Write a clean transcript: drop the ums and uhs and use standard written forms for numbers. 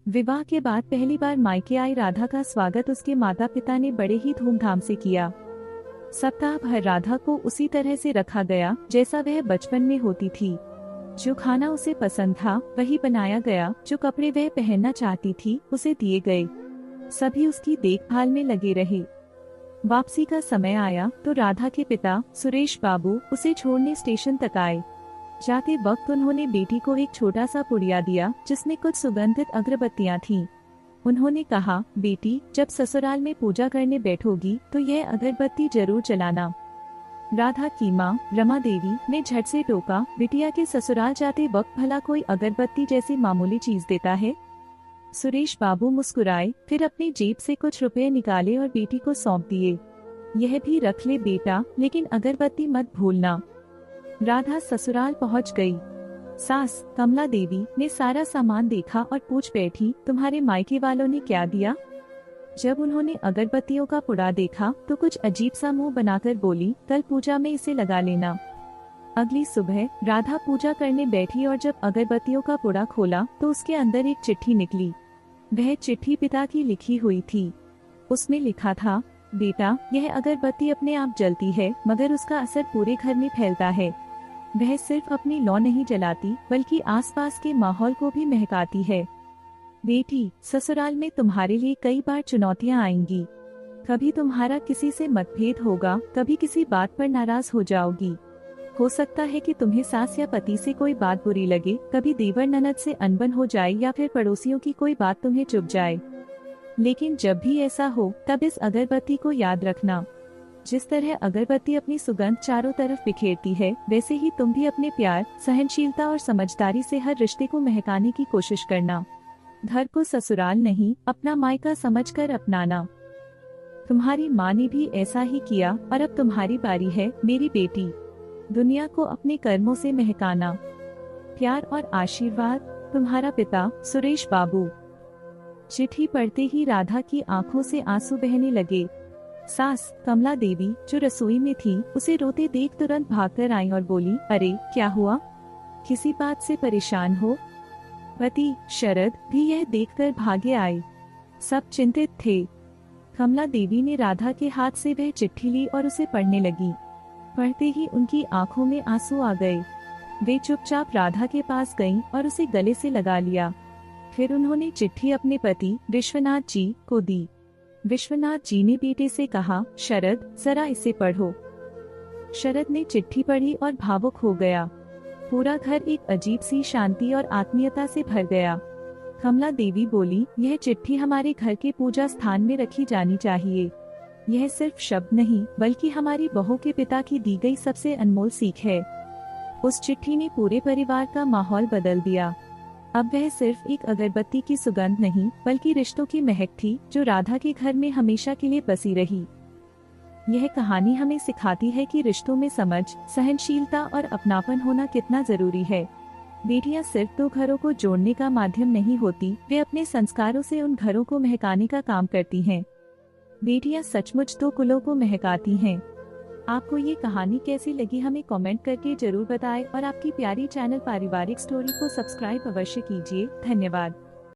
विवाह के बाद पहली बार मायके आई राधा का स्वागत उसके माता पिता ने बड़े ही धूमधाम से किया। सप्ताह भर राधा को उसी तरह से रखा गया जैसा वह बचपन में होती थी। जो खाना उसे पसंद था वही बनाया गया, जो कपड़े वह पहनना चाहती थी उसे दिए गए। सभी उसकी देखभाल में लगे रहे। वापसी का समय आया तो राधा के पिता सुरेश बाबू उसे छोड़ने स्टेशन तक आए। जाते वक्त उन्होंने बेटी को एक छोटा सा पुड़िया दिया जिसमें कुछ सुगंधित अगरबत्तियां थीं। उन्होंने कहा, बेटी जब ससुराल में पूजा करने बैठोगी तो यह अगरबत्ती जरूर जलाना। राधा की माँ रमा देवी ने झट से टोका, बिटिया के ससुराल जाते वक्त भला कोई अगरबत्ती जैसी मामूली चीज देता है। सुरेश बाबू मुस्कुराए, फिर अपनी जेब से कुछ रुपए निकाले और बेटी को सौंप दिए। यह भी रख ले बेटा, लेकिन अगरबत्ती मत भूलना। राधा ससुराल पहुंच गई। सास कमला देवी ने सारा सामान देखा और पूछ बैठी, तुम्हारे मायके वालों ने क्या दिया? जब उन्होंने अगरबत्तियों का पुड़ा देखा तो कुछ अजीब सा मुंह बनाकर बोली, कल पूजा में इसे लगा लेना। अगली सुबह राधा पूजा करने बैठी और जब अगरबत्तियों का पुड़ा खोला तो उसके अंदर एक चिट्ठी निकली। वह चिट्ठी पिता की लिखी हुई थी। उसमें लिखा था, बेटा यह अगरबत्ती अपने आप जलती है मगर उसका असर पूरे घर में फैलता है। वह सिर्फ अपनी लौ नहीं जलाती बल्कि आसपास के माहौल को भी महकाती है। बेटी ससुराल में तुम्हारे लिए कई बार चुनौतियां आएंगी। कभी तुम्हारा किसी से मतभेद होगा, कभी किसी बात पर नाराज हो जाओगी। हो सकता है कि तुम्हें सास या पति से कोई बात बुरी लगे, कभी देवर ननद से अनबन हो जाए या फिर पड़ोसियों की कोई बात तुम्हें चुभ जाए। लेकिन जब भी ऐसा हो तब इस अगरबत्ती को याद रखना। जिस तरह अगरबत्ती अपनी सुगंध चारों तरफ बिखेरती है, वैसे ही तुम भी अपने प्यार, सहनशीलता और समझदारी से हर रिश्ते को महकाने की कोशिश करना। घर को ससुराल नहीं, अपना मायका समझकर अपनाना। तुम्हारी माँ ने भी ऐसा ही किया और अब तुम्हारी बारी है मेरी बेटी। दुनिया को अपने कर्मों से महकाना। प्यार और आशीर्वाद, तुम्हारा पिता सुरेश बाबू। चिट्ठी पढ़ते ही राधा की आंखों से आंसू बहने लगे। सास कमला देवी जो रसोई में थी उसे रोते देख तुरंत भागकर आई और बोली, अरे क्या हुआ? किसी बात से परेशान हो? पति शरद भी यह देखकर भागे आए। सब चिंतित थे। कमला देवी ने राधा के हाथ से वह चिट्ठी ली और उसे पढ़ने लगी। पढ़ते ही उनकी आंखों में आंसू आ गए। वे चुपचाप राधा के पास गईं और उसे गले से लगा लिया। फिर उन्होंने चिट्ठी अपने पति विश्वनाथ जी को दी। विश्वनाथ जी ने बेटे से कहा, शरद जरा इसे पढ़ो। शरद ने चिट्ठी पढ़ी और भावुक हो गया। पूरा घर एक अजीब सी शांति और आत्मीयता से भर गया। कमला देवी बोली, यह चिट्ठी हमारे घर के पूजा स्थान में रखी जानी चाहिए। यह सिर्फ शब्द नहीं बल्कि हमारी बहू के पिता की दी गई सबसे अनमोल सीख है। उस चिट्ठी ने पूरे परिवार का माहौल बदल दिया। अब वह सिर्फ एक अगरबत्ती की सुगंध नहीं बल्कि रिश्तों की महक थी जो राधा के घर में हमेशा के लिए बसी रही। यह कहानी हमें सिखाती है कि रिश्तों में समझ, सहनशीलता और अपनापन होना कितना जरूरी है। बेटियां सिर्फ दो घरों को जोड़ने का माध्यम नहीं होती, वे अपने संस्कारों से उन घरों को महकाने का काम करती हैं। बेटियां सचमुच दो कुलों को महकाती हैं। आपको ये कहानी कैसी लगी हमें कमेंट करके जरूर बताएं और आपकी प्यारी चैनल पारिवारिक स्टोरी को सब्सक्राइब अवश्य कीजिए। धन्यवाद।